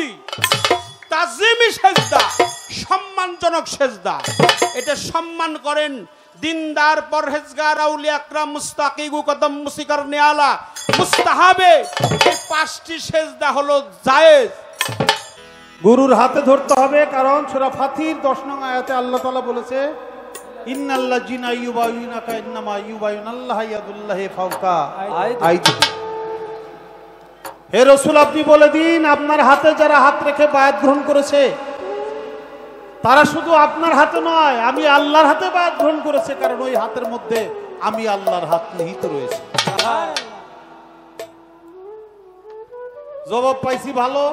সুজুদি, তাজিমি সেজদা, সম্মানজনক সেজদা। এটা সম্মান করেন দিনদার, পরহেজগার, আউলিয়া আকরাম, মুস্তাকিগু কদম, মুসিকার নিয়ালা, মুস্তাহাবে। এই 5টি সেজদা হলো জায়েজ। গুরুর হাতে ধরতে হবে, কারণ সূরা ফাতির 10 নং আয়াতে আল্লাহ তাআলা বলেছে ইন্নাল্লাযিনা ইউবায়ুনাকা ইন্নামা ইউবায়ুনাল্লাহা ইয়াদুল্লাহি ফাওকা আইদিহিম। হে রাসূল, আপনি বলে দিন, আপনার হাতে যারা হাত রেখে বায়াত গ্রহণ করেছে তারা শুধু আপনার হাতে নয়, আমি আল্লাহর হাতে বায়াত গ্রহণ করেছে, কারণ ওই হাতের মধ্যে আমি আল্লাহর হাত নিহিত রয়েছে। জবাব পাইছি ভালো,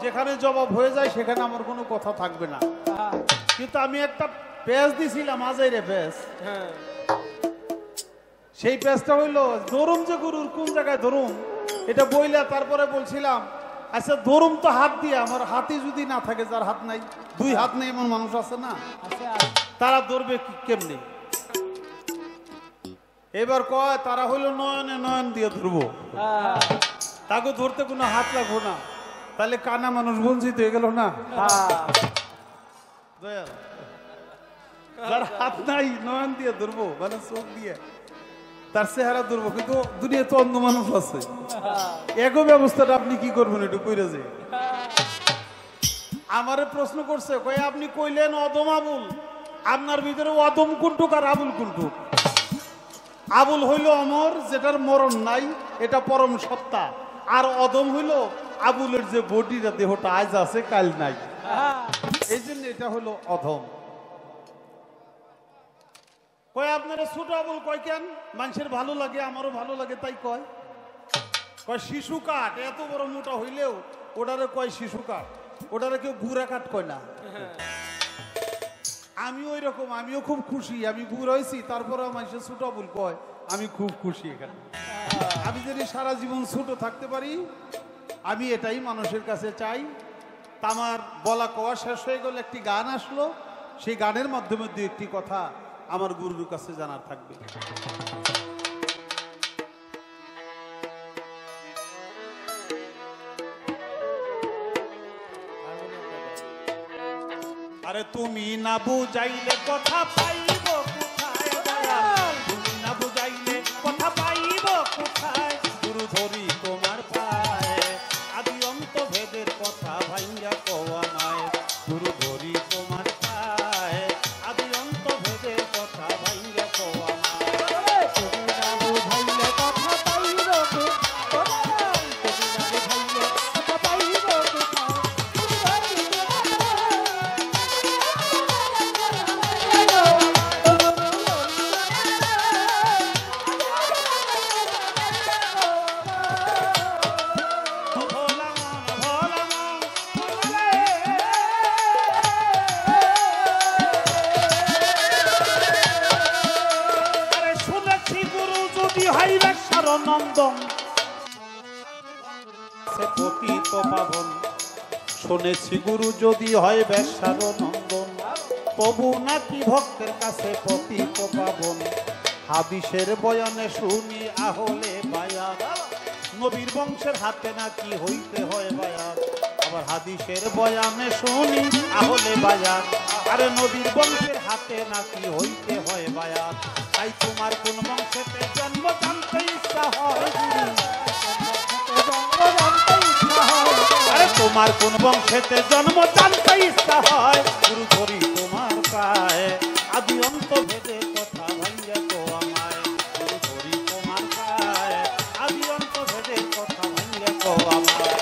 যেখানে জবাব হয়ে যায় সেখানে আমার কোনো কথা থাকবে না। কিন্তু আমি একটা পেজ দিছিলাম, আজাইরে পেজ, সেই পেজটা হইলো ধরুম যে গুরুর কোন জায়গায় ধরুম, এটা বইলা তারপরে বলছিলাম আচ্ছা ধরুম তো হাত দিয়ে, আমার হাতই যদি না থাকে, যার হাত নাই, 2 হাত নেই এমন মানুষ আছে না, তারা ধরবে কেমনি? এবার কয় তারা হইলো নয়নে নয়ন দিয়ে ধরবো, তাকে ধরতে কোনো হাত লাগবো না, তাহলে কানা মানুষ বঞ্চিত হয়ে গেল না। যার হাত নাই নয়ন দিয়ে ধরবো, মানে চোখ দিয়ে তার চেহারা ধরবো, কিন্তু দুনিয়া তো অন্ধ মানুষ আছে। একই ব্যবস্থাটা আপনি কি করবেন একটু কইরা যে আমারে প্রশ্ন করছে, কয় আপনি কইলেন অদম আবুল, আপনার ভিতরে অদম কুন্টুক আর আবুল কুন্টুক। আবুল হইল অমর, যেটার মরণ নাই, এটা পরম সত্তা। আর অদম হইল আবুলের যে বডিটা, দেহটা আজ আছে কাল নাই, এই জন্য এটা হলো অধম। কয় আপনারা ছোট আবুল, কয় কেন? মানুষের ভালো লাগে, আমারও ভালো লাগে তাই কয়। কয় শিশু কাঠ, এত বড় মোটা হইলেও ওটারে কয় শিশু কাঠ, ওটারে কেউ গুড়া কাঠ কয় না। আমি ওই রকম, আমিও খুব খুশি, আমি বুড়া হয়েছি, তারপরে মানুষের ছোট আবুল কয়, আমি খুব খুশি এখানে। আমি যদি সারা জীবন ছোট থাকতে পারি, আমি এটাই মানুষের কাছে চাই। আমার বলা কওয়া শেষ হয়ে গেল, একটি গান আসলো, সেই গানের মাধ্যমে 2-1টি কথা আমার গুরুর কাছে জানার থাকবে। আরে তুমি না বুঝাইলে কথা পাইব কোথায় দয়াল, তুমি না বুঝাইলে কথা পাইব কোথায়, গুরু ধরি তোমার পায়ে, আদি অন্ত ভেদের কথা ভাইয়া কোয়া নাই, গুরু ধরি তোমার পায়ে, আদি অন্ত ভেদের কথা ভাইয়া কোয়া নাই। তুমি না বুঝাইলে কথা পাইব কোথায়, তুমি না বুঝাইলে কথা পাইব কোথায়। শুনেছি গুরু যদি হয় বেশ্যার নন্দন, তবু নাকি ভক্তের কাছে পতিত পাবন। হাদিসের বয়ানে শুনি আহলে বায়াত, নবীর বংশের হাতে নাকি হইতে হয় বায়াত। আবার হাদিসের বয়ানে শুনি আহলে বায়াত, আরে নবীর বংশের হাতে নাকি হইতে হয় বায়াত। তাই তোমার কোন বংশেতে জন্ম জানতে ইচ্ছা হয়, আরে তোমার কোন বংশেতে জন্ম জানতে ইচ্ছা হয়, গুরু ধরি তোমার পায়ে, আদি অন্ত ভেদে কথা ভাইয়া তো আমায়, গুরু ধরি তোমার পায়ে, আদি অন্ত ভেদে কথা ভাইয়া তো আমায়।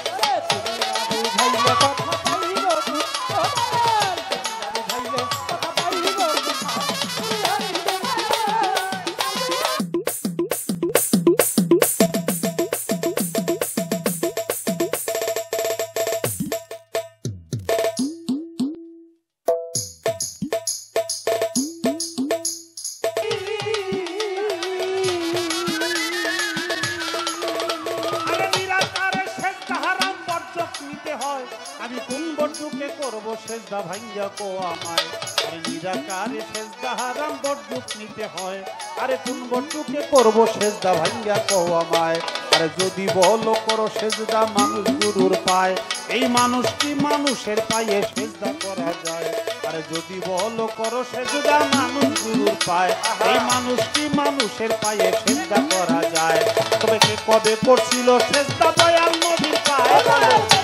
আমি কোন বর্জুকে করব সেজদা ভাইয়া কো আমায়, আরে নিরাকারে সেজদা হারাম বর্জুক নিতে হয়, আরে কোন বর্জুকে করব সেজদা ভাইয়া কো আমায়। আরে যদি বলো করো সেজদা মানুষ গুরুর পায়, এই মানুষটি মানুষের পায়ে সেজদা করা যায়, আরে যদি বলো করো সেজদা মানুষ গুরুর পায়। এই মানুষটি মানুষের পায়ে সেজদা করা যায়, তবে কে কবে করছিল সেজদা দয়াল নবীর পায়ে?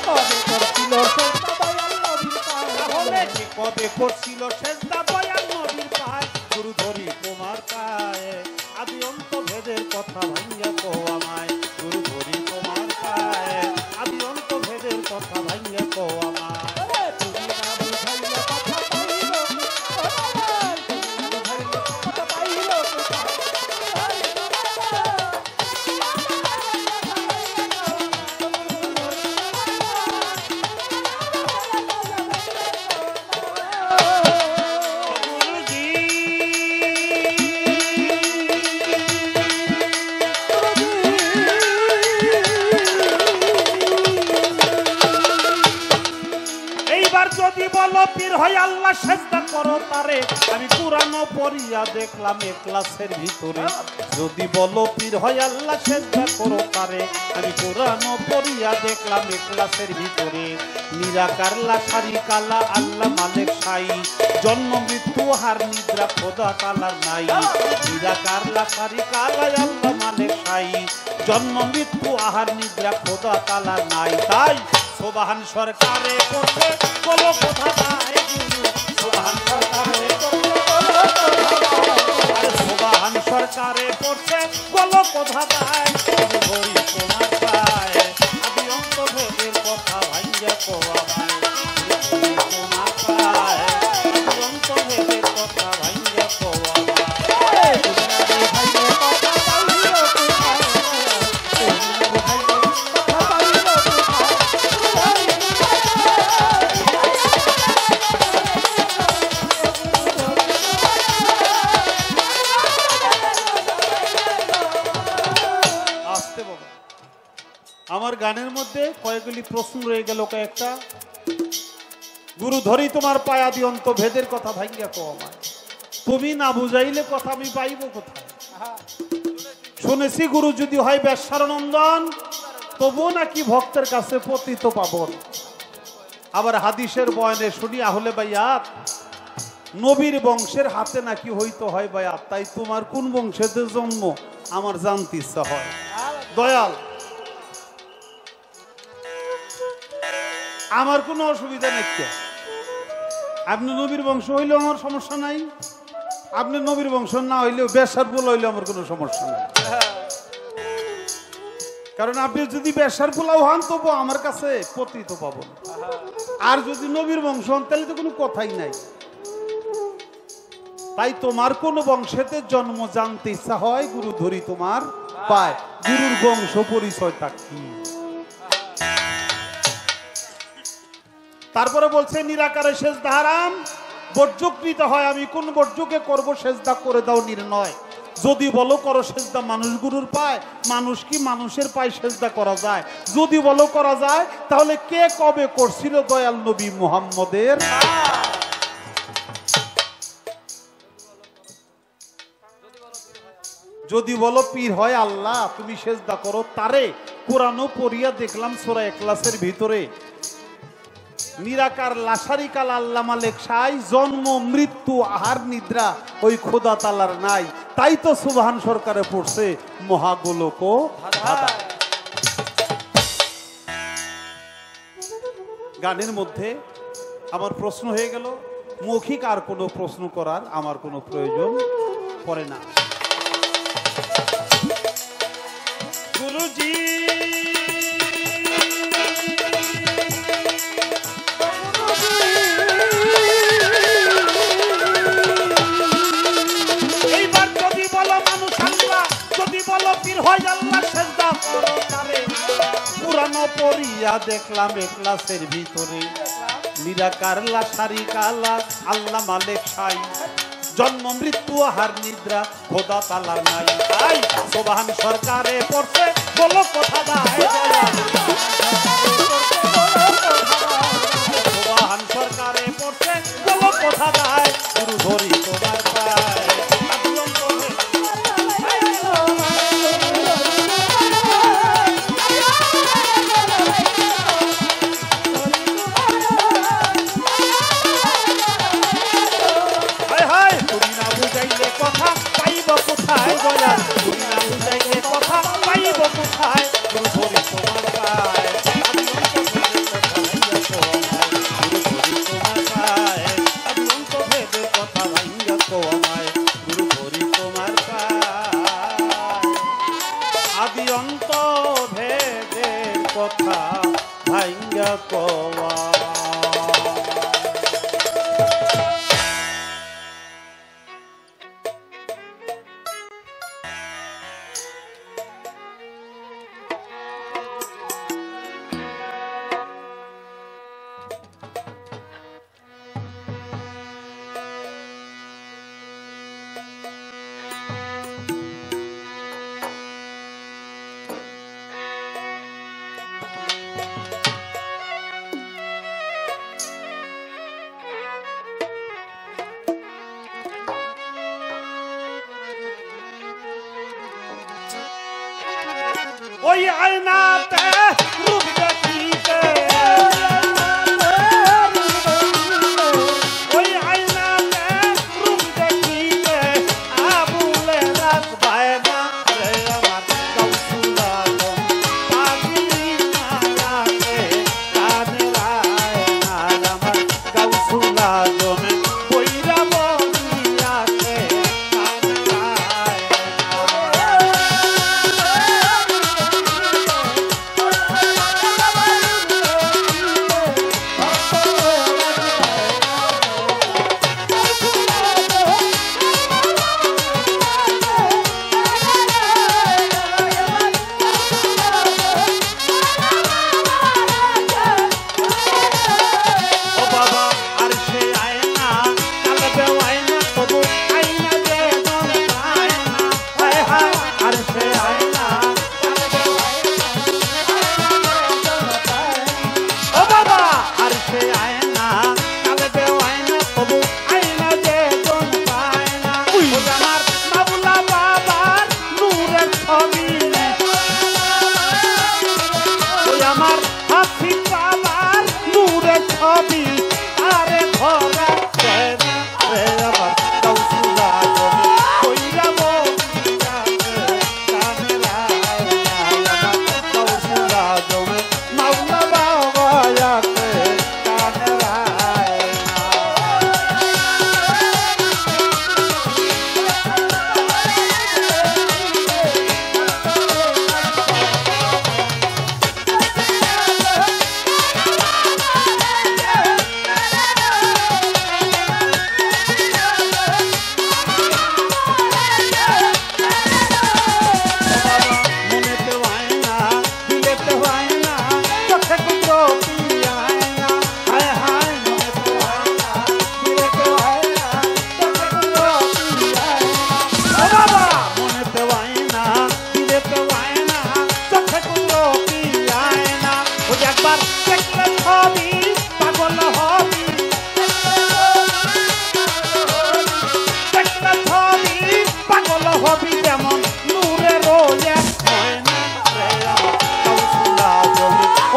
কবে করছিল সেজদা দয়াল নবীর পায়ে? তাহলে কে কবে করছিল সেজদা দয়াল নবীর পায়ে? গুরু ধরি তোমার পায়ে, আদি অন্ত ভেদের কথা ভাঙ্গা কো আমায়। গুরু ধরি তোমার পায়ে, আদি অন্ত ভেদের কথা ভাঙ্গা কো আমায়। তুমি না বুঝাইলে কথা পাইল, কথা পাইল। এইবার যদি বলো পীর হয় আল্লাহ সেজদা করো তারে, আমি পুরানো পড়িয়া দেখলাম এ ক্লাসের ভিতরে। যদি বলো পীর হয় আল্লাহ সেজদা করো তারে, আমি পুরানো পড়িয়া দেখলাম এ ক্লাসের ভিতরে। নিরাকার লাশারি কালা আল্লাহ মালিক সাই, জন্ম মৃত্যু হার নিদ্রা খোদা তালার নাই। নিরাকার লাশারি কালা আল্লাহ মালিক সাই, জন্ম মৃত্যু আহার নিদ্রা খোদা তালার নাই। তাই সোবাহান সরকারে করছে বলো কোথা পায় গুরু, সোবাহান সরকারে সোবাহান সরকারে করছে বলো কোথা পায়। গুরু ধরি তোমার পায়, আদি অন্ত ভেদের কথা ভাঙ্গা কো আমায়। গুরু ধরি তোমার পায়, আদি অন্ত ভেদের কথা ভাঙ্গা কো আমায়। আমার গানের মধ্যে কয়েকগুলি প্রশ্ন রয়ে গেল কয়েকটা। গুরু ধরি তোমার পায়া দিয়ন্ত ভেদের কথা ভাঙ্গা কো আমায়। তুমি না বুঝাইলে কথা আমি পাইব কোথায়? শুনেছি গুরু যদি হয় বেশ্যার নন্দন, তবুও নাকি ভক্তের কাছে পতিত পাবন। আবার হাদিসের বয়ানে শুনি আহলে বাইয়াত নবীর বংশের হাতে নাকি হইতে হয় বায়াত। তাই তোমার কোন বংশেতে জন্ম আমার জানতে ইচ্ছা হয়। দয়াল, আমার কোনো অসুবিধা নেই, আপনি নবীর বংশ হইলেও আমার সমস্যা নাই, আপনি নবীর বংশ না হইলেও বেশ্যার পোলা হইলেও আমার কোনো সমস্যা নাই। কারণ আপনি যদি বেশ্যার পোলাও হন তবু আমার কাছে পতিত পাবেন, আর যদি নবীর বংশ হন তাহলে তো কোনো কথাই নাই। তাই তোমার কোন বংশেতে জন্ম জানতে ইচ্ছা হয়, গুরু ধরি তোমার পায়। গুরুর বংশ পরিচয়টা কি? তারপরে বলছে নিরাকারে সেজদা হারাম, বর্জক নিতে হয়। আমি কোন বর্জকে করব সেজদা করে দাও নির্ণয়। যদি বলো করো সেজদা মানুষ গুরুর পায়, মানুষ কি মানুষের পায়ে সেজদা করা যায়? যদি বলো করা যায়, তাহলে কে কবে করছিল দয়াল নবী মুহাম্মদের? যদি বলো পীর হয় আল্লাহ, তুমি সেজদা করো তারে। কোরআনও পড়িয়া দেখলাম সূরা ইখলাসের ভিতরে, নিরাকার লাশারি কাল আল্লাহ মালিক সাই, জন্ম মৃত্যু আহার নিদ্রা ওই খোদা তালার নাই। তাই তো সুবহান সরকারে পড়ছে মহাগোলক ধাঁধা। গানের মধ্যে আমার প্রশ্ন হয়ে গেল, মৌখিক আর কোনো প্রশ্ন করার আমার কোনো প্রয়োজন পড়ে না। গুরুজি এইবার যদি বলো মানুষ আল্লাহ, যদি বলো পীর হয় আল্লাহ সেজদা করো তারে। পুরানো পড়িয়া দেখলাম এ ক্লাসের ভিতরে, নিরাকার লাশারি কালা আল্লাহ মালিক সাই, জন্ম মৃত্যু আহার নিদ্রা খোদা তালার নাই। তাই সুবহান সরকারে পড়ছে বলো কথা দায়। সুবহান সরকারে পড়ছে বলো কথা দায়। গুরু ধরি তোমার পায়, কোথায় দয়াল তুমি না বুঝাইলে কথা পাইব কোথায় গুরু ধরি তোমার পায় আমি অন্ত ভেদের কথা ভাঙ্গা তো আমায় গুরু ধরি তোমার পায় আদি অন্ত ভেদের কথা ভাঙ্গা কোয়া ওই আয়নাতে রূপ দেখিতে ওই আয়নাতে রূপ দেখিতে আবুলে রাত বায়না রে আমার গাউসুল আজম পাগলি মায়াতে কাদের আয়না আমার গাউসুল আজম কইরা বলিয়াতে কাদের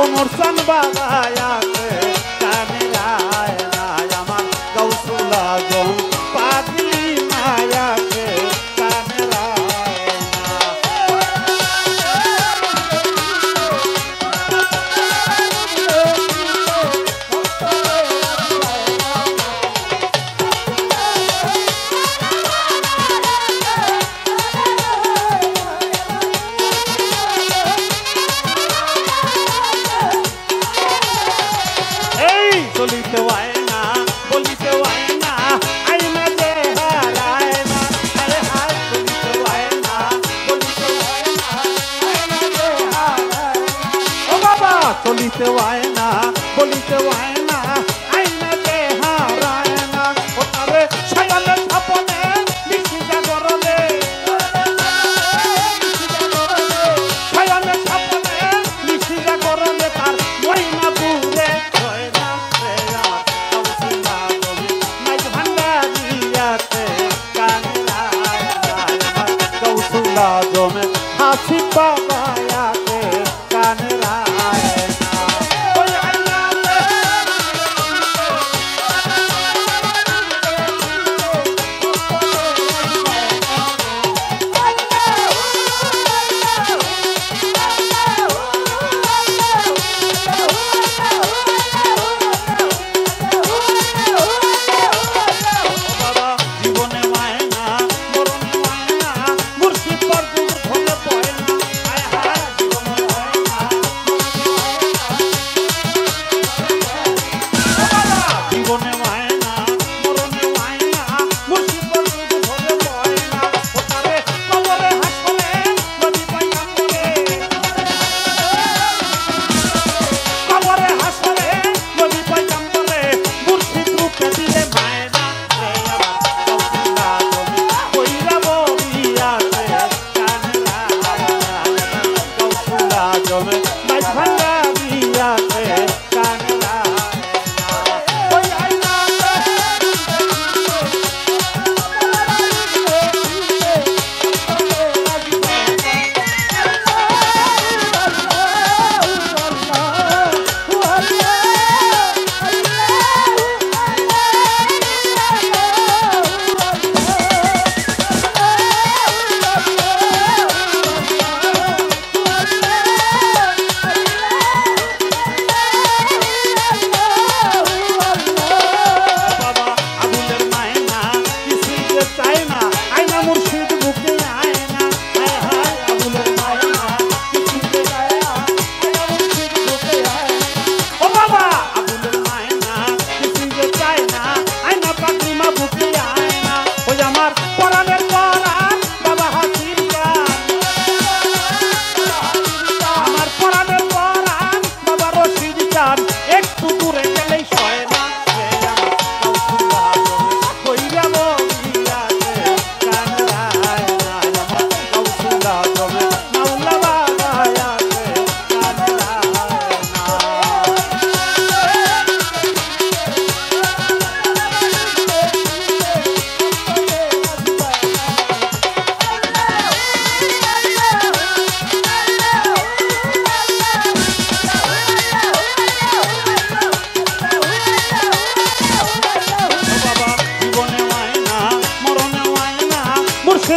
মোরসান বাবায়াতে কানের আয়না আমার গাউসুল আজম পাগলি মায়াতে কানের আয়না চলিতে হয় না বলিতে হয় না আইনা যে হারায় না আরে হায় চলিতে হয় না বলিতে হয় না আইনা যে হারায় ও বাবা চলিতে হয় না বলিতে হয় না আইনা যে হারায় না ও তারে সায়ালে থাপনে মিশি জাগরলে সায়ালে থাপনে মিশি জাগরলে তার মইনা বুরে জমে হাসি বাবায়াতে কানের আয়না ওই আয়নাতে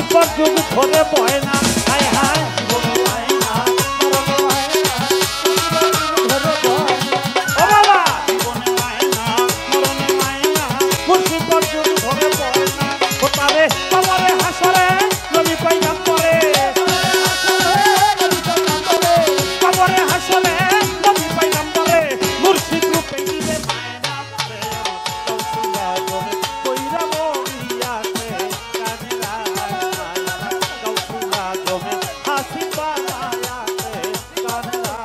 মুর্শিদ পর যুগ ধরে বয় না হায় হায় জীবনে পায় না মরণে পায় না ধরে বয় ও বাবা জীবনে পায় না মরণে পায় না মুর্শিদ পর যুগ ধরে বয় না ও তারে আমারে হাসরে নবী পাইলাম পরে কবরে হাসরে নবী পাইলাম পরে মুর্শিদ রূপে দিবে মায়না পরে কৌশলা জমে কইরা মরিয়াছে কানেরা কৌশলা জমে হাসি পায়াছে কানেরা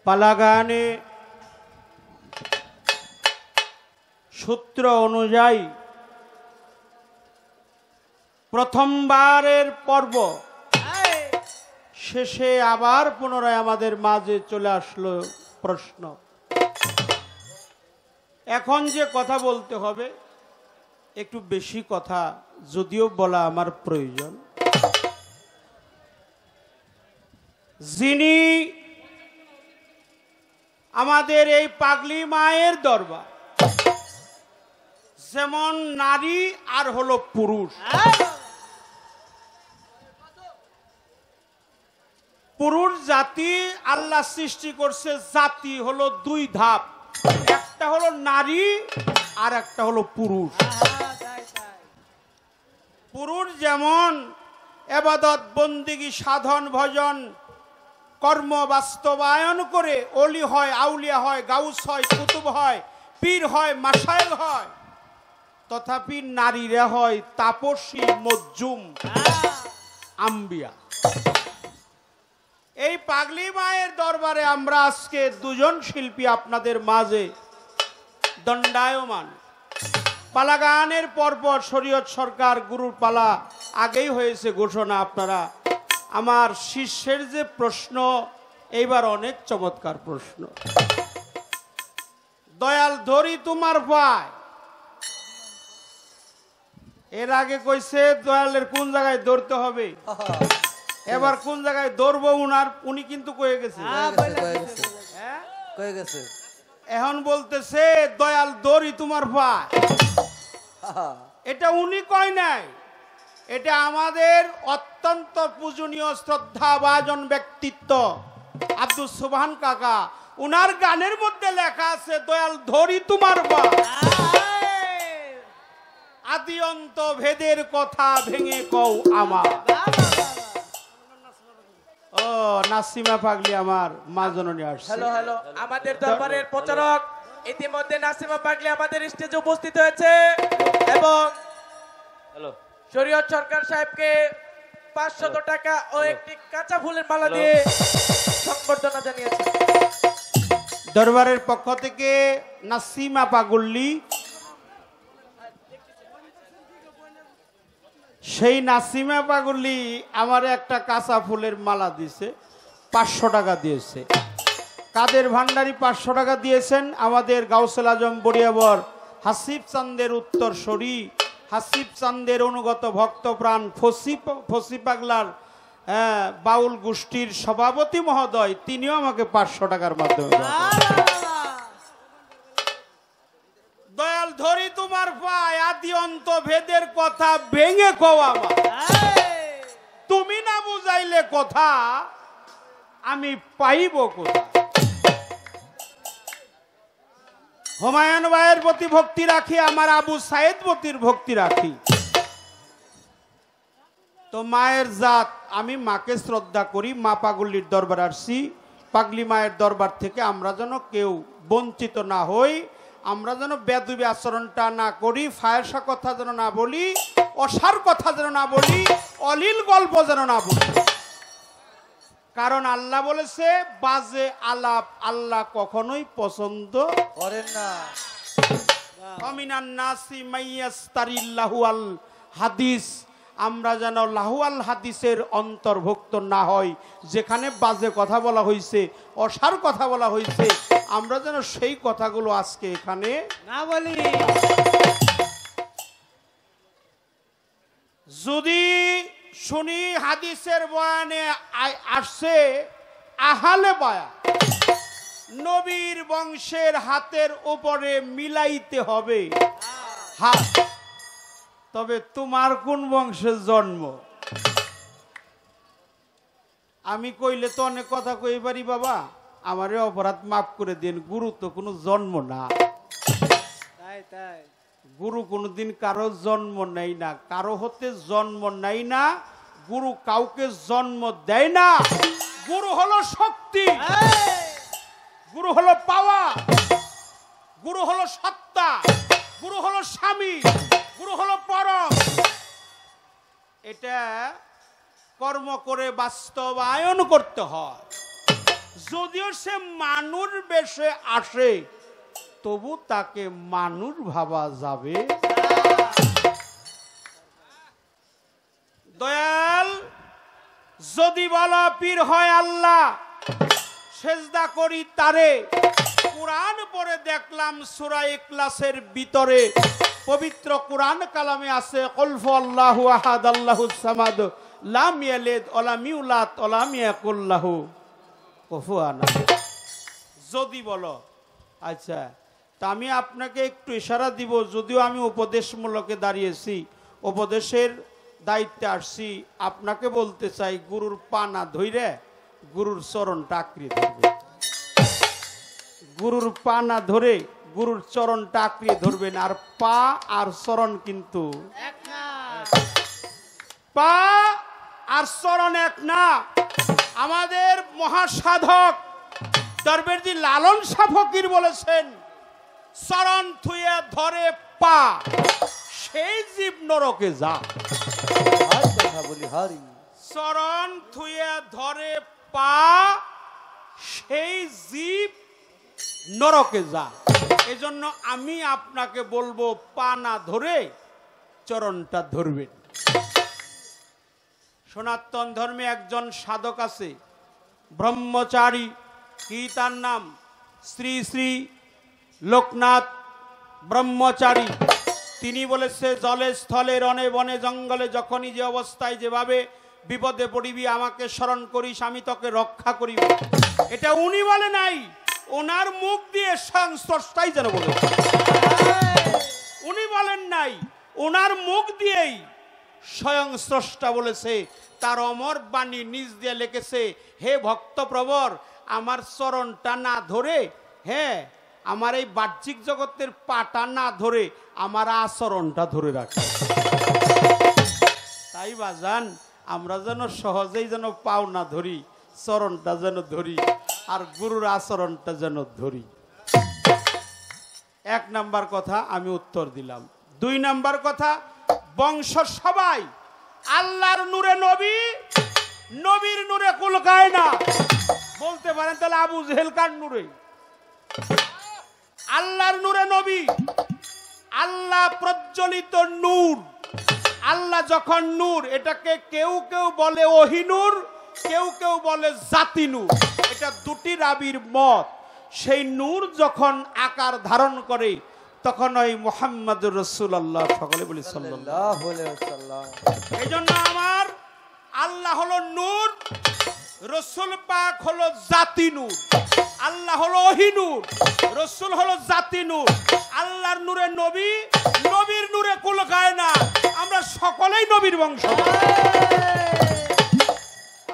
পালাগানে সূত্র অনুযায়ী প্রথমবারের পর্ব শেষে আবার পুনরায় আমাদের মাঝে চলে আসলো প্রশ্ন। এখন যে কথা বলতে হবে একটু বেশি কথা, যদিও বলা আমার প্রয়োজন। যিনি আমাদের এই পাগলি মায়ের দরবার, যেমন নারী আর হলো পুরুষ, পুরুষ জাতি আল্লাহ সৃষ্টি করছে, জাতি হলো দুই ধাপ, একটা হলো নারী আর একটা হলো পুরুষ। পুরুষ যেমন ইবাদত বন্দেগী সাধন ভজন কর্ম বাস্তবায়ন করে অলি হয়, আউলিয়া হয়, গাউস হয়, কুতুব হয়, পীর হয়, মাশায়েখ হয়, তথাপি নারীরা হয় তাপসী, মজ্জুম, আম্বিয়া। এই পাগলি মায়ের দরবারে আমরা আজকে দুজন শিল্পী আপনাদের মাঝে দণ্ডায়মান। পালা গানের পরপর শরীয়ত সরকার গুরুর পালা আগেই হয়েছে ঘোষণা। আপনারা আমার শিষ্যের যে প্রশ্ন, এইবার অনেক চমৎকার প্রশ্ন। দয়াল ধরি তোমার পায়, এর আগে কইছে দয়ালের কোন জায়গায় ধরতে হবে, এবার কোন জায়গায় ধরবো উনি কিন্তু কয়ে গেছে। এখন বলতেছে দয়াল ধরি তোমার পায়, এটা উনি কয় নাই, এটা আমাদের অত্যন্ত পূজনীয় শ্রদ্ধাভাজন ব্যক্তিত্ব আব্দুল সুবহান কাকা, উনার গানের মধ্যে লেখা আছে দয়াল ধরি তোমার পায়, আদি অন্ত ভেদের কথা ভেঙে কও আমার। ও নাসিমা পাগলি আমার মা জননী আসছে। হ্যালো হ্যালো, আমাদের দরবারের প্রচারক ইতিমধ্যে নাসিমা পাগলি আমাদের স্টেজে উপস্থিত হয়েছে এবং হ্যালো শরীয়ত সরকার সাহেবকে 500 টাকা ও একটি কাঁচা ফুলের মালা দিয়ে সংবর্ধনা জানিয়েছে। দরবারের পক্ষ থেকে নাসিমা পাগলি, সেই নাসিমা পাগলি আমার একটা কাঁচা ফুলের মালা দিছে, 500 টাকা দিয়েছে। কাদের ভান্ডারী 500 টাকা দিয়েছেন। আমাদের গাউসুল আজম বড়িয়াবর হাসিব চান্দের উত্তরসূরি, হাসিব চান্দের অনুগত ভক্তপ্রাণ ফসি পাগলার বাউল গোষ্ঠীর সভাপতি মহোদয়, তিনিও আমাকে 500 টাকার মাধ্যমে। দয়াল ধরি তোমার পায়, আদি অন্ত ভেদের কথা ভেঙে কও আমার। তুমি না বুঝাইলে কথা আমি পাইব কোথা। হুমায়ুন ভাইয়ের প্রতি ভক্তি রাখি, আমার আবু সাইদ প্রতির ভক্তি রাখি। তো মায়ের জাত, আমি মাকে শ্রদ্ধা করি। মা পাগলির দরবার আসছি, পাগলি মায়ের দরবার থেকে আমরা যেন কেউ বঞ্চিত না হই, আমরা যেন বেদবি আচরণটা না করি, ফায়সা কথা যেন না বলি, অসার কথা যেন না বলি, অলিল গল্প যেন না বলি। কারণ আল্লাহ বলেছে বাজে আলাপ আল্লাহ কখনোই পছন্দ করেন না। আমিনান নাসি মাইয়াস্তারিল্লাহু আল হাদিস, আমরা যেন লাহুয়াল হাদিসের অন্তর্ভুক্ত না হয়। যেখানে বাজে কথা বলা হয়েছে, অসার কথা বলা হয়েছে, আমরা যেন সেই কথাগুলো আজকে এখানে না বলি। যদি শুনি হাদিসের বয়ানে আসছে আহালে বায়া, নবীর বংশের হাতের উপরে মিলাইতে হবে হাত। তবে তোমার কোন বংশের জন্ম? আমি কইলে তো অনেক কথা কই পারি বাবা, আমারে অপরাধ মাফ করে দিন। গুরু তো কোনো জন্ম না, তাই তাই। গুরু কোনোদিন কারো জন্ম নেই না, কারো হতে জন্ম নেই না। গুরু কাউকে জন্ম দেয় না। গুরু হলো শক্তি, গুরু হলো পাওয়া, গুরু হলো সত্তা, গুরু হলো স্বামী, গুরু হলো পরম। এটা কর্ম করে বাস্তবায়ন করতে হয়। যদিও সে মানুষ বেশে আসে, তবু তাকে মানুষ ভাবা যাবে। দয়াল যদি বলা পীর হয় আল্লাহ, সেজদা করি তারে। কোরআন পড়ে দেখলাম সূরা ইখলাসের ভিতরে, পবিত্র কোরআন কালামে আছে কুলহু আল্লাহু আহাদ আল্লাহুস সামাদ লাম ইয়ালিদ ওয়া লাম ইউলাদ ওয়া লাম ইয়াকুল লাহু কুফুয়ান আহাদ। যদি বলো, আচ্ছা তা আমি আপনাকে একটু ইশারা দিব, যদিও আমি উপদেশমূলকে দাঁড়িয়েছি, উপদেশের দায়িত্বে আসছি, আপনাকে বলতে চাই গুরুর পা না ধইরে গুরুর চরণটা আঁকড়িয়ে ধরবে। গুরুর পা না ধরে গুরুর চরণটা আঁকড়িয়ে ধরবেন। আর পা আর চরণ কিন্তু পা আর চরণ এক না। আমাদের মহাসাধক দরবেশজি লালন শাহ ফকির বলেছেন, চরণ থুয়ে ধরে পা, সেই জীব নরকে যা। চরণ থুয়ে ধরে পা, সেই জীব নরকে যা। এজন্য আমি আপনাকে বলবো পা না ধরে চরণটা ধরবেন। সনাতন ধর্মে একজন সাধক আছে, ব্রহ্মচারী, কি তার নাম? শ্রী শ্রী লোকনাথ ব্রহ্মচারী। তিনি বলেছে, জলে স্থলে রণে বনে জঙ্গলে যখনই যে অবস্থায় যেভাবে বিপদে পড়িবি আমাকে স্মরণ করিস, আমি তোকে রক্ষা করিব। এটা উনি বলে নাই, ওনার মুখ দিয়ে স্বয়ং স্রষ্টাই যেন বলে। উনি বলেন নাই, ওনার মুখ দিয়েই স্বয়ং স্রষ্টা বলেছে। তার অমর বাণী নিজ দিয়ে লিখেছে, হে ভক্তপ্রবর, আমার চরণটা না ধরে, হ্যাঁ আমার এই বাহ্যিক জগতের পাটা না ধরে আমার আচরণটা ধরে রাখে। তাই বাজান, আমরা যেন সহজেই যেন পাও না ধরি, চরণটা যেন ধরি, আর গুরুর আচরণটা যেন ধরি। 1 নাম্বার কথা আমি উত্তর দিলাম। 2 নাম্বার কথা, বংশ সবাই আল্লাহর নূরে নবী, নবীর নূরে কুলকায় না। বলতে পারেন তাহলে আবু জেহেল কার নূরে? আল্লাহর নূরে নবী, আল্লাহ প্রজ্বলিত নূর। আল্লাহ যখন নূর, এটাকে কেউ কেউ বলে ওহি নূর, কেউ কেউ বলে জাতি নূর। এটা এটা দুটি রাবির মত। সেই নূর যখন আকার ধারণ করে তখন ওই মুহাম্মদুর রাসূলুল্লাহ, সকলে বলি সাল্লাল্লাহু আলাইহি ওয়াসাল্লাম। এইজন্য আমার আল্লাহ হলো নূর, রাসূল পাক হলো জাতি নূর। আল্লাহ হলো ওহী নূর, রাসূল হলো জাতি নূর। আল্লাহর নূরে নবী, নবীর নূরে কুল খায় না। আমরা সকলেই নবীর বংশ।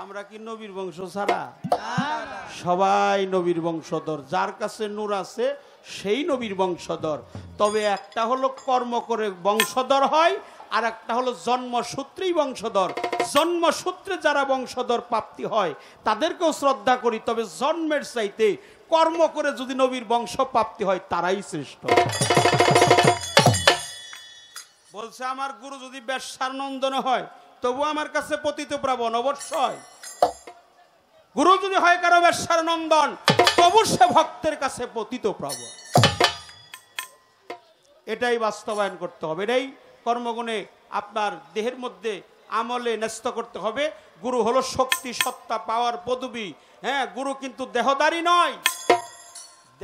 আমরা কি নবীর বংশ ছাড়া? সবাই নবীর বংশধর। যার কাছে নূর আছে সেই নবীর বংশধর। তবে একটা হলো কর্ম করে বংশধর হয়, আর একটা হলো জন্মসূত্রেই বংশধর। জন্মসূত্রে যারা বংশধর প্রাপ্তি হয় তাদেরকেও শ্রদ্ধা করি, তবে জন্মের চাইতে কর্ম করে যদি নবীর বংশ প্রাপ্তি হয় তারাই শ্রেষ্ঠ। বলছে আমার গুরু যদি বেশ্যার নন্দন হয় তবু আমার কাছে পতিত প্রাবণ। অবশ্যই গুরু যদি হয় কারো বেশ্যার নন্দন তবু সে ভক্তের কাছে পতিত প্রাবণ। এটাই বাস্তবায়ন করতে হবে, এটাই কর্মগুণে আপনার দেহের মধ্যে আমলে ন্যস্ত করতে হবে। গুরু হলো শক্তি, সত্তা, পাওয়ার, পদবী। হ্যাঁ, গুরু কিন্তু দেহদারি নয়।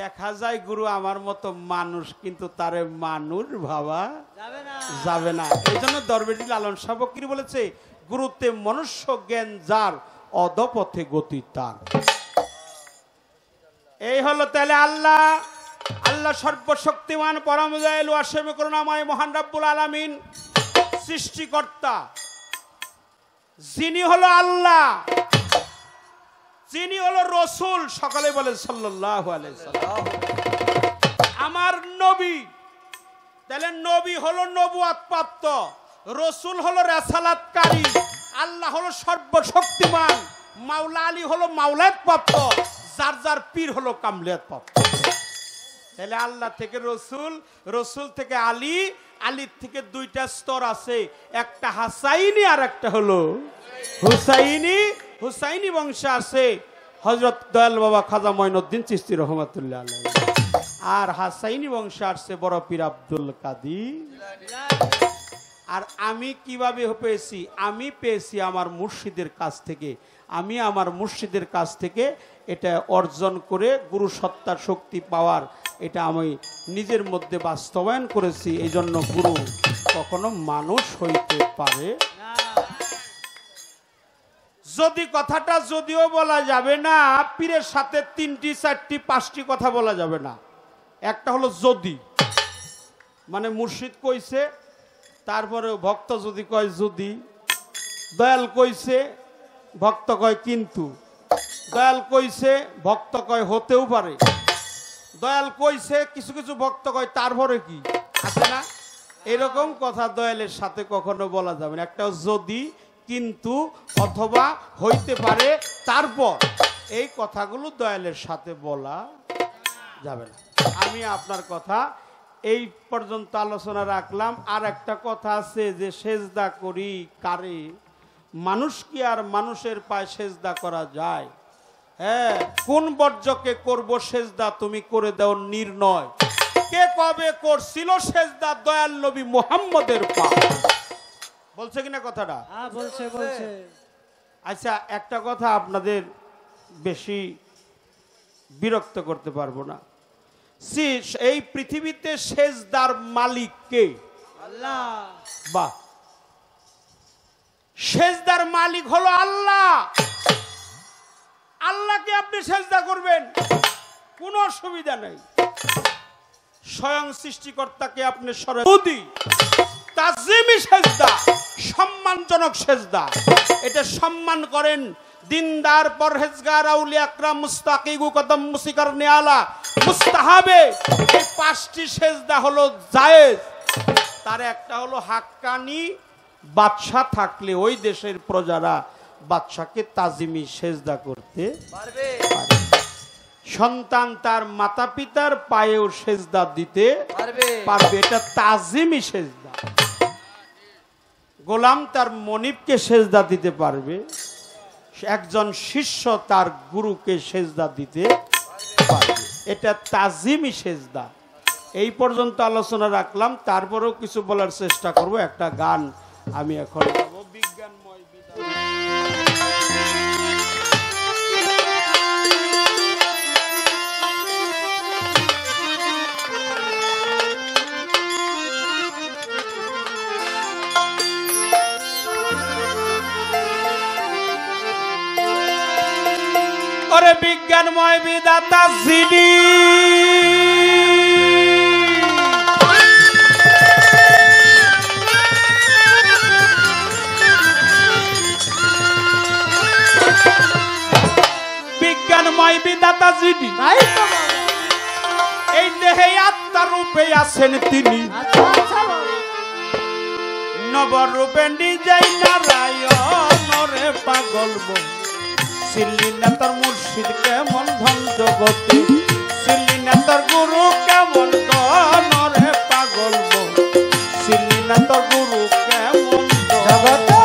দেখা যায় গুরু আমার মতো মানুষ, কিন্তু তারে মানুষ ভাবা যাবে না। এই জন্য দরবেশী লালন শাহ ফকির বলেছে, গুরুতে মনুষ্য জ্ঞান যার, অধপথে গতি তার। এই হলো তাহলে আল্লাহ। আল্লাহ সর্বশক্তিমান, পরম দয়ালু, অসীম করুণাময়, মহান রব্বুল আলামিন, সৃষ্টিকর্তা। যিনি হলো আল্লাহ, যিনি হলো রসুল, সকালে বলে সাল্লাল্লাহু আলাইহি সাল্লাম। আমার নবী, তাহলে নবী হলো নবুয়ত প্রাপ্ত, রসুল হলো রেসালাতকারী, আল্লাহ হলো সর্বশক্তিমান, মাওলা আলী হলো মাওলাত প্রাপ্ত, যার যার পীর হলো কামলিয়াত প্রাপ্ত। তাহলে আল্লাহ থেকে রসুল, রসুল থেকে আলী, আলীর থেকে দুইটা স্তর আছে, একটা হাসাইনি আর একটা হলো হুসাইনি। হুসাইনি বংশে আছে হযরত দয়াল বাবা খাজা মঈনুদ্দিন চিশতি রহমাতুল্লাহ আলাইহি, আর হাসাইনি বংশে আসছে বড় পীর আব্দুল কাদের। আর আমি কিভাবে পেয়েছি? আমি পেয়েছি আমার মুর্শিদের কাছ থেকে। আমি আমার মুর্শিদের কাছ থেকে এটা অর্জন করে গুরু সত্তার শক্তি পাওয়ার এটা আমি নিজের মধ্যে বাস্তবায়ন করেছি। এই জন্য গুরু কখনো মানুষ হইতে পারে যদি কথাটা যদিও বলা যাবে না, পীরের সাথে 3টি 4টি 5টি কথা বলা যাবে না। একটা হলো যদি, মানে মুর্শিদ কইছে, তারপরে ভক্ত যদি কয় যদি, দয়াল কইছে ভক্ত কয় কিন্তু, দয়াল কইছে ভক্ত কয় হতেও পারে, দয়াল কইছে কিছু কিছু ভক্ত কয় তারপরে কি আছে না, এরকম কথা দয়ালের সাথে কখনো বলা যাবে না। একটা যদি, কিন্তু, অথবা, হইতে পারে, তারপর, এই কথাগুলো দয়ালের সাথে বলা যাবে না। আমি আপনার কথা এই পর্যন্ত আলোচনা রাখলাম। আর একটা কথা আছে যে সেজদা করি কারে? মানুষ কি আর মানুষের পায়ে সেজদা করা যায়? হ্যাঁ, কোন বর্জ্যকে করব সেজদা তুমি করে দাও নির্ণয়। কে কবে করছিল সেজদা? দয়াল নবী মুহাম্মদের পা। বলছে কিনা কথাটা? বলছে বলছে। আচ্ছা, একটা কথা আপনাদের বেশি বিরক্ত করতে পারবো না। এই পৃথিবীতে সেজদার মালিক কে? আল্লাহ। বাহ, সেজদার মালিক হলো আল্লাহ। আল্লাহকে আপনি সেজদা করবেন, কোনো অসুবিধা নেই। স্বয়ং সৃষ্টিকর্তাকে আপনি সরাসরি তাজিমি সেজদা, সম্মানজনক সেজদা। এটা সম্মান করেন দিনদার, পরহেজগার, আউলিয়া আকরাম, মুস্তাকিগু, কদম মুসিকার নিয়ালা, মুস্তাহাবে। এই 5টি সেজদা হলো জায়েজ। তার একটা হলো হাক্কানি, বাদশা থাকলে ওই দেশের প্রজারা বাদশাকে তাজিমি সেজদা করতে পারবে। সন্তান তার মাতা পিতার পায়েও সেজদা দিতে পারবে, এটা তাজিমি সেজদা। গোলাম তার মনিবকে সেজদা দিতে পারবে, একজন শিষ্য তার গুরুকে সেজদা দিতে পারবে, এটা তাজিমি সেজদা। এই পর্যন্ত আলোচনা রাখলাম, তারপরেও কিছু বলার চেষ্টা করব। একটা গান আমি এখন গাবো, বিজ্ঞানময় বিধান। ওরে বিজ্ঞানময় বিধাতা যিনি বিজ্ঞানময় বিধাতা যিনি তাই তো বাবা। এই দেহে আত্মা রূপে আছেন তিনি আচ্ছা আচ্ছা বাবা। নবরূপে নিজেই নারায়ণ রে পাগল বন সিল্লি না তোর মুর্শিদ কেমন ধন জগতে সিল্লি না তোর গুরু কেমন ধন রে পাগল বন সিল্লি না তোর গুরু কেমন জগতে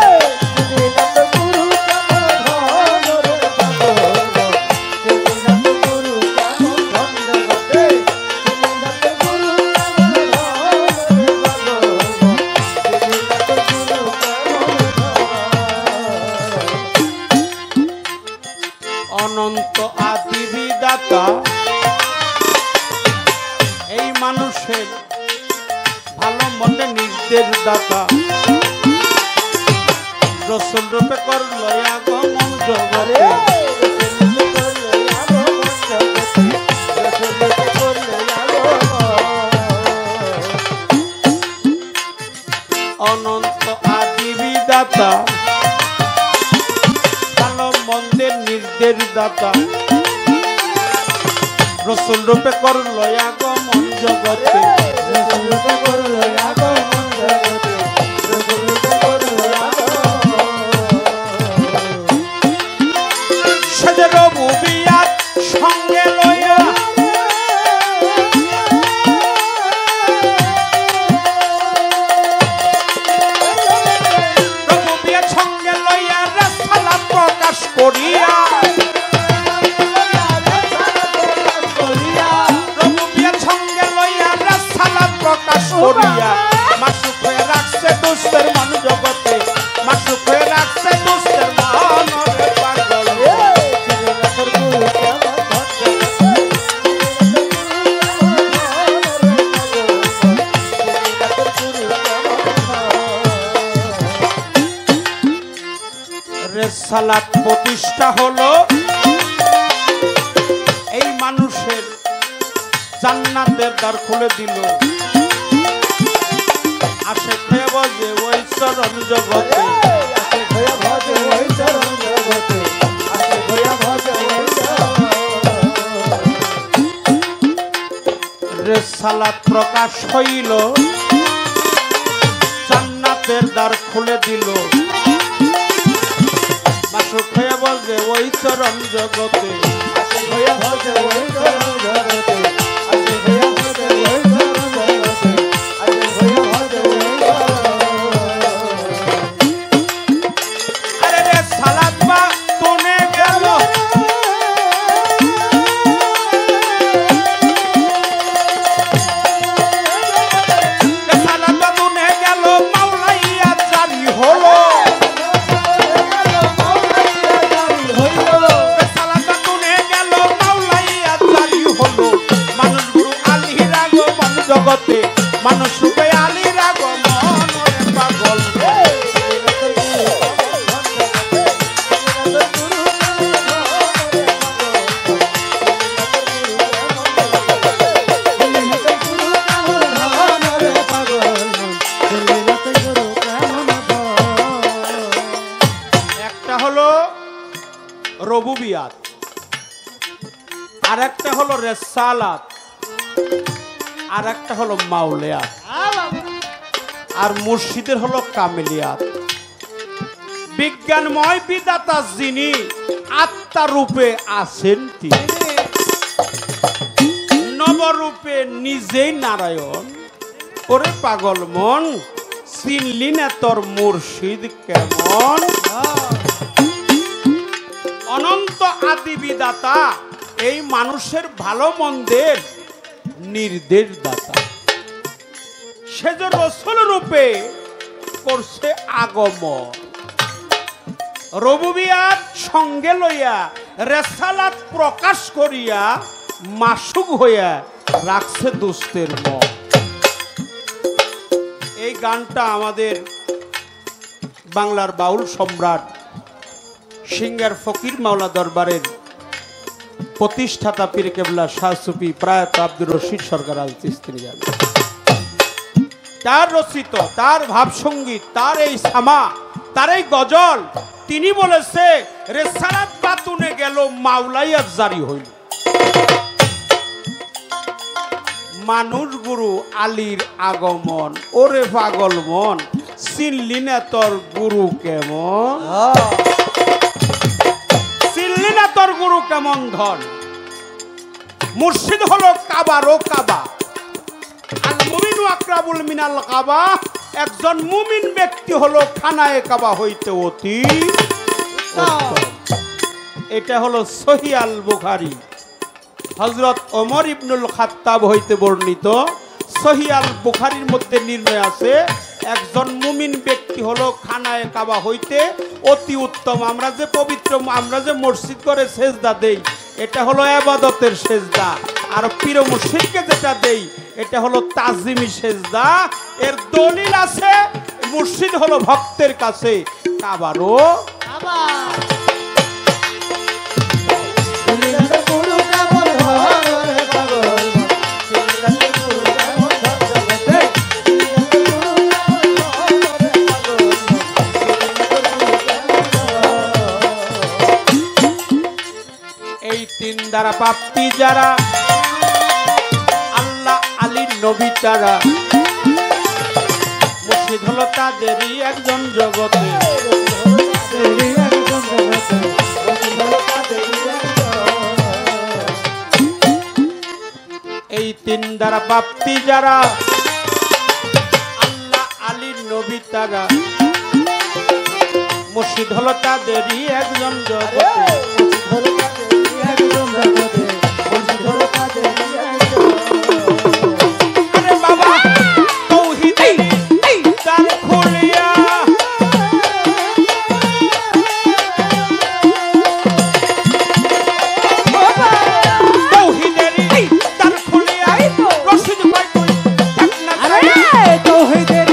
অনন্ত আদি বিধাতা এই মানুষের ভালো মতে নির্দেশ দাতা রসুল রূপে করলো আগমন জগতে অনন্ত আদি বিধাতা ভালো মন্দের নির্দেশ দাতা রসুল রূপে করলো আগমন জগতে সেজে রবু বিয়াত সঙ্গে লইয়া রবু বিয়াত সঙ্গে লইয়া রাসালা প্রকাশ করিয়া রবু বিয়াত সঙ্গে লইয়া রাসালা প্রকাশ করিয়া মাসুক হয়ে রাখছে দুষ্টের মান জগতে মাসুক হয়ে রাখছে দুষ্টের মান রে পাগল রেসালাত প্রতিষ্ঠা হলো এই মানুষের জান্নাতের দ্বার খুলে দিল আসে খেয়ে বজে ওই চরণ জগতে রেসালাত প্রকাশ হইল জান্নাতের দ্বার খুলে দিল মাসুক হয়ে বলবে ওই চরণ জগতে আরে রে সালাত বা তুনে গেল রে সালাত বা তুনে গেল মাওলাইয়া জারি হলো জগতে মানুষ রূপে আলীর আগমন রে পাগল একটা হলো রবুবিয়াত আর একটা হলো রেসালাত আর একটা হলো মাওলিয়াত আর মুর্শিদের হলো কামিলিয়াত বিজ্ঞানময় বিধাতা যিনি আত্মা রূপে আছেন তিনি নবরূপে নিজেই নারায়ণ ওরে পাগল মন চিনলি না তোর মুর্শিদ কেমন অনন্ত আদি বিধাতা এই মানুষের ভালো মন্দের নির্দেশ দাতা সেজ রসুল রূপে করছে আগমন রবুবিয়াত সঙ্গে লইয়া রেসালাত প্রকাশ করিয়া মাসুক হইয়া রাখছে দুস্তের মন এই গানটা আমাদের বাংলার বাউল সম্রাট সিঙ্গার ফকির মাওলা দরবারের প্রতিষ্ঠাতা পীর কেবলা শাহ সুফি প্রয়াত আব্দুর রশিদ সরকার আল চিশতি জান, তার রচিত, তার ভাবসঙ্গীত, তার এই সামা, তার এই গজল, তিনি বলেছে রেসালাত বাতুনে গেল মাওলাইয়াত জারি হইল। মানুষ গুরু আলীর আগমন, ওরে পাগল মন চিনলি না তোর গুরু কেমন, চিনলি না তোর গুরু কেমন ধন। মুর্শিদ হলো কাবারও কাবা, আল মুমিনু আকরাবুল মিনাল কাবা, একজন মুমিন ব্যক্তি হলো খানায়ে কাবা হইতে অতি উত্তম। এটা হলো সহিহ আল বুখারী, হযরত ওমর ইবনুল খাত্তাব হইতে বর্ণিত। সহিহ আল বুখারীর মধ্যে নির্ণয় আছে একজন মুমিন ব্যক্তি হলো খানায়ে কাবা হইতে অতি উত্তম। আমরা যে পবিত্র, আমরা যে মসজিদ করে সেজদা দেই, এটা হলো ইবাদতের সেজদা, আর পীর মুর্শিদকে যেটা দেই এটা হলো তাজিমি সেজদা। এর দলিল আছে মুর্শিদ হলো ভক্তের কাছে কাবারও এই তিন দ্বারা প্রাপ্তি যারা, আল্লাহ আলীর নবী তারা, মুর্শিদ হলো তাদেরই একজন জগতে। এই তিন দ্বারা প্রাপ্তি যারা, আল্লাহ আলীর নবী তারা, মুর্শিদ হলো তাদেরই একজন জগতে। আরে বাবা তৌহিদের দ্বার খুলিয়া, তৌহিদের দ্বার খুলিয়া রশিদ ভাই তুই দেখ না, আরে তৌহিদের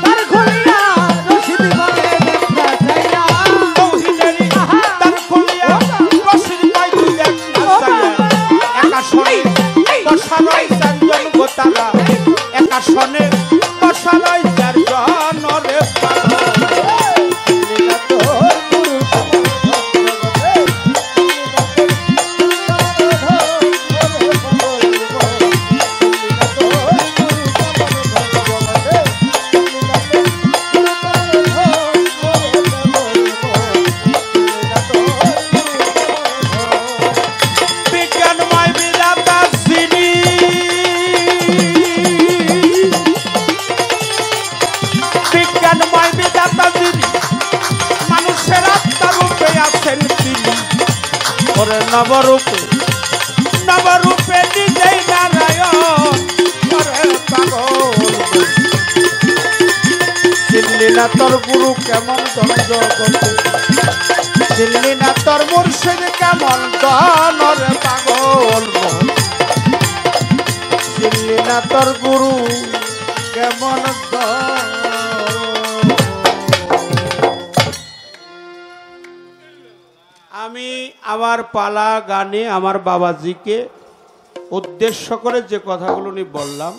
দ্বার খুলিয়া রশিদ ভাই দেখ না চাইয়া, তৌহিদের দ্বার খুলিয়া রশিদ ভাই তুই দেখ না চাইয়া। একাশনে দশানয় চারজন গোতারা, একাশনে দশানয় চারজন রে বিজ্ঞানময় বিধাতা যিনি, বিজ্ঞানময় বিধাতা যিনি, মানুষের আত্মারূপে আছেন তিনি, ওরে নবরূপে, নবরূপে নিজেই নারায়ণ, ওরে পাগল চিনলি না তোর গুরু কেমন ধন জগতে, চিনলি না তোর মুর্শিদ কেমন ধন, ওরে পাগল চিনলি না তোর গুরু কেমন ধন। আমি আমার পালা গানে আমার বাবাজিকে উদ্দেশ্য করে যে কথাগুলো নিয়ে বললাম,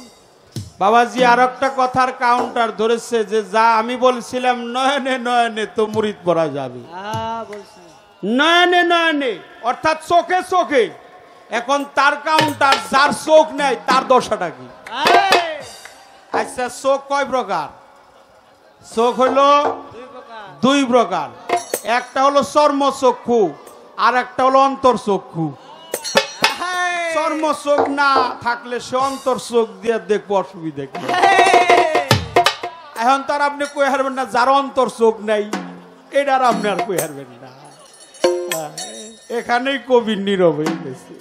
বাবাজি আর একটা কথার কাউন্টার ধরেছে যে যা আমি বলছিলাম নয়নে নয়নে তো মুরিদ পড়া যাবে, নয়নে নয়নে অর্থাৎ চোখে চোখে। এখন তার কাউন্টার, যার চোখ নেই তার দশাটা কি? আচ্ছা চোখ কয় প্রকার? চোখ হলো দুই প্রকার, একটা হলো চর্ম চক্ষু আর একটা হলো অন্তর চক্ষু। চর্ম চোখ না থাকলে সে অন্তর চোখ দিয়ে দেখবো অসুবিধা কি? এখন তার আপনি কই হারবেন না যার অন্তর চোখ নাই, এটার আপনি আর কই হারবেন না। এখানেই কবি নীরব হয়ে গেছে।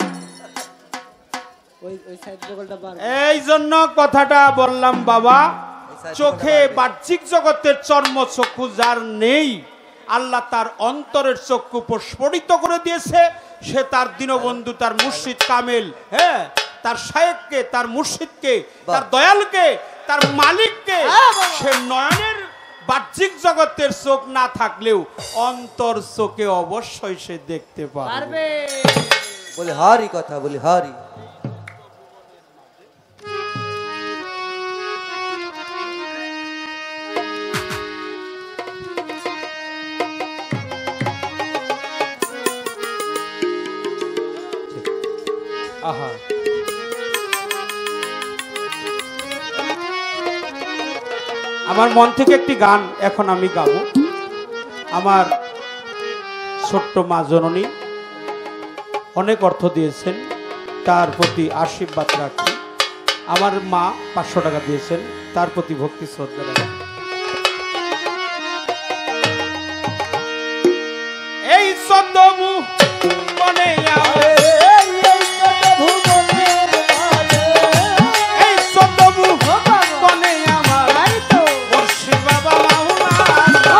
এই জন্য কথাটা বললাম বাবা, চোখে বাহ্যিক জগতের চর্ম চক্ষু যার নেই, আল্লাহ তার অন্তরের চক্ষু প্রস্ফুটিত করে দিয়েছে। সে তার দীনবন্ধু, তার মুর্শিদ কামেল, হ্যাঁ, তার শায়েখকে, তার মুর্শিদকে, তার দয়ালকে, তার মালিককে সে নয়নের বাহ্যিক জগতের চোখ না থাকলেও অন্তর চোখে অবশ্যই সে দেখতে পারবে। বলি হারি কথা বলি হারি। আহা আমার মন থেকে একটি গান এখন আমি গাবো। আমার ছোট্ট মা জননী অনেক অর্থ দিয়েছেন, তার প্রতি আশীর্বাদ রাখি। আমার মা 500 টাকা দিয়েছেন, তার প্রতি ভক্তি শ্রদ্ধা রাখি। এই সদমু মনে আবে এই সদমু মনে আমার মুর্শিদ বাবা মাওলানা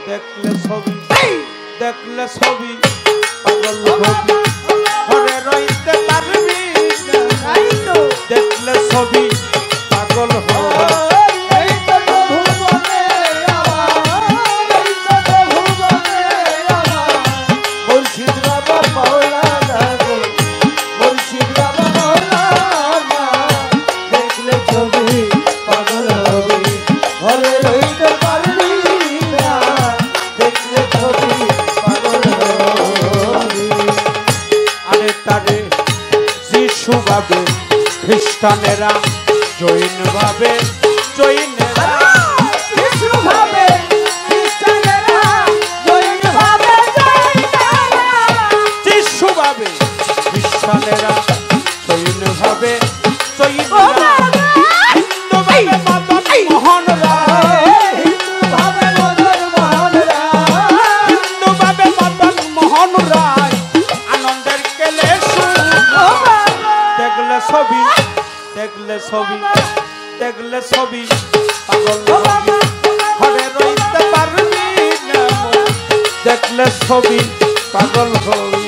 দেখলে ছবি দেখলে ছবি পাগল হবি ঘরে রইতে পারবি না দেখলে ছবি পাগল হবি। খ্রিস্টানেরা জৈন ভাবে জৈনেরা যিশু ভাবে খ্রিস্টানেরা জৈন ভাবে যিশু ভাবে খ্রিস্টানেরা জৈন ভাবে জৈনেরা হিন্দু ভাবে মদন মোহন রায় হিন্দু ভাবে মদন মোহন রায় আনন্দের কেলে দেখলে ছবি দেখলে ছবি পাগল হবি ঘরে রইতে পারবি না দেখলে ছবি পাগল হবি।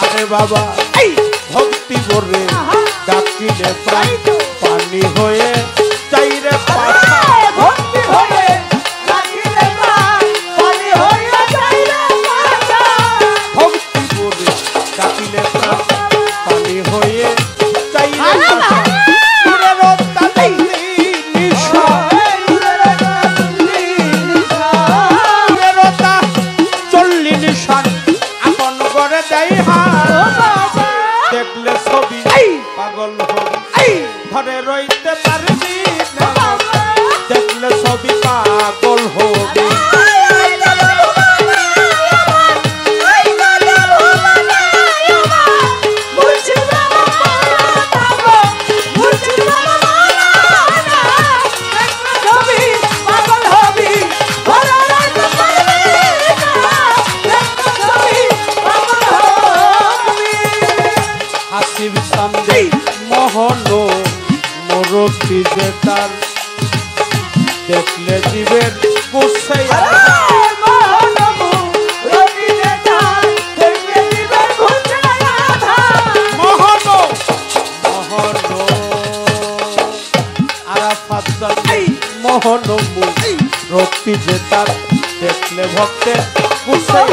আরে বাবা ভক্তি করে ডাকিলে প্রায় পানি হয়ে চাইরে পাশা ভক্তি হয়ে ডাকিলে পানি হয়ে চাইরে পাশা ভক্তি করে ডাকিলে পানি হয়ে চাইরে পাশা দূরে রোতা দিলি নিশা দূরে রোতা চললি নিশান আপন করে দেয় হাত দেখলে ছবি পাগল হবি ঘরে রইতে পারবি না দেখলে ছবি পাগল হবি। হাসিব সান্দে মোহন মোরতি যে তার দেখলে জীবের গুছাই মোহন আরাফাত মোহন রক্তি যে তার দেখলে ভক্তের গুছাই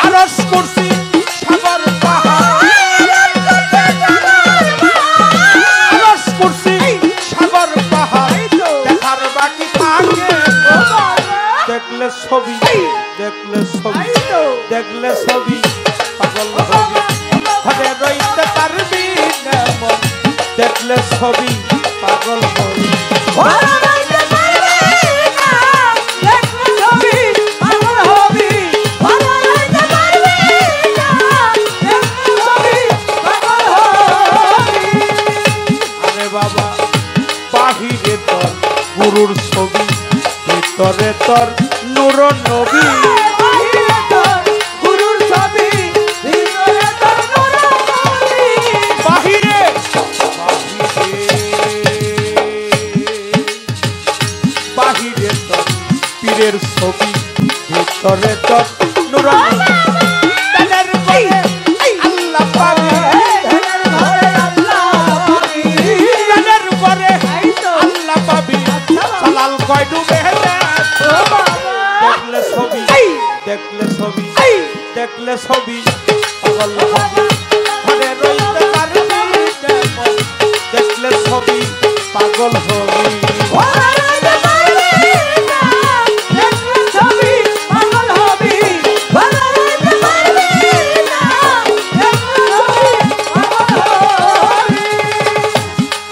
আরস করছি সাগর পাহাড় আরস করছি সাগর পাহাড় দেখার বাকি থাকে দেখলে ছবি দেখলে ছবি পাগল হবি ঘরে রইতে পারবি না দেখলে ছবি পাগল হবি। বাবা বাহিরে তোর গুরুর ছবি ভিতরে তোর নূর নবী বাহিরে বাহিরে তোর পীরের ছবি ভিতরে তোর নূর নবী ছবি পাগল হবি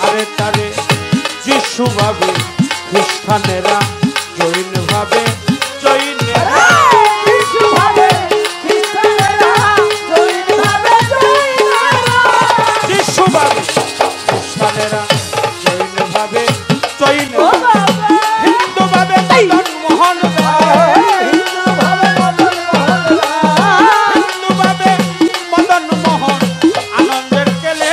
আরে তারে যিশু ভাবে খ্রিস্টানেরা জৈন ভাবে জৈনেরা যিশু ভাবে খ্রিস্টানেরা জৈন ভাবে জৈন হিন্দু ভাবে মদন মোহন হিন্দু ভাবে মদন মোহন আনন্দের কেলে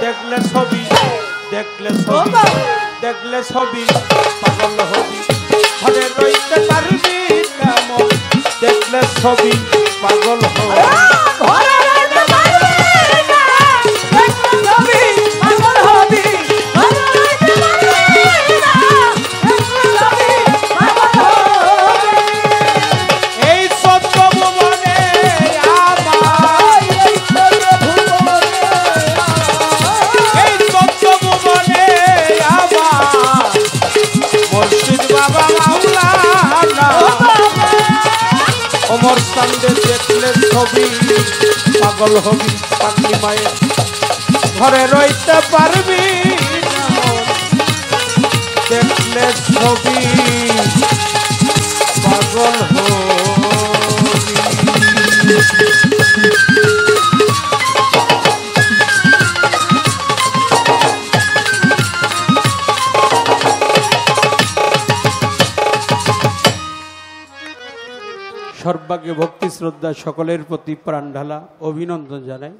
দেখলে ছবি দেখলে ছবি দেখলে ছবি পাগল হবি ঘরে রইতে পারবি কেমন দেখলে ছবি পাগল হবি এই চোদ্দ ভুবনে আমার এই চোদ্দ ভুবনে আমার মুর্শিদ বাবা মাওলানা ওমর সামনে দেখলে ছবি পাগল হবি পাগলি মায়ের ঘরে রইতে পারবি না দেখলে ছবি পাগল হবি সর্বাগ্যে ভক্তি শ্রদ্ধা সকলের প্রতি প্রাণ ঢালা অভিনন্দন জানাই।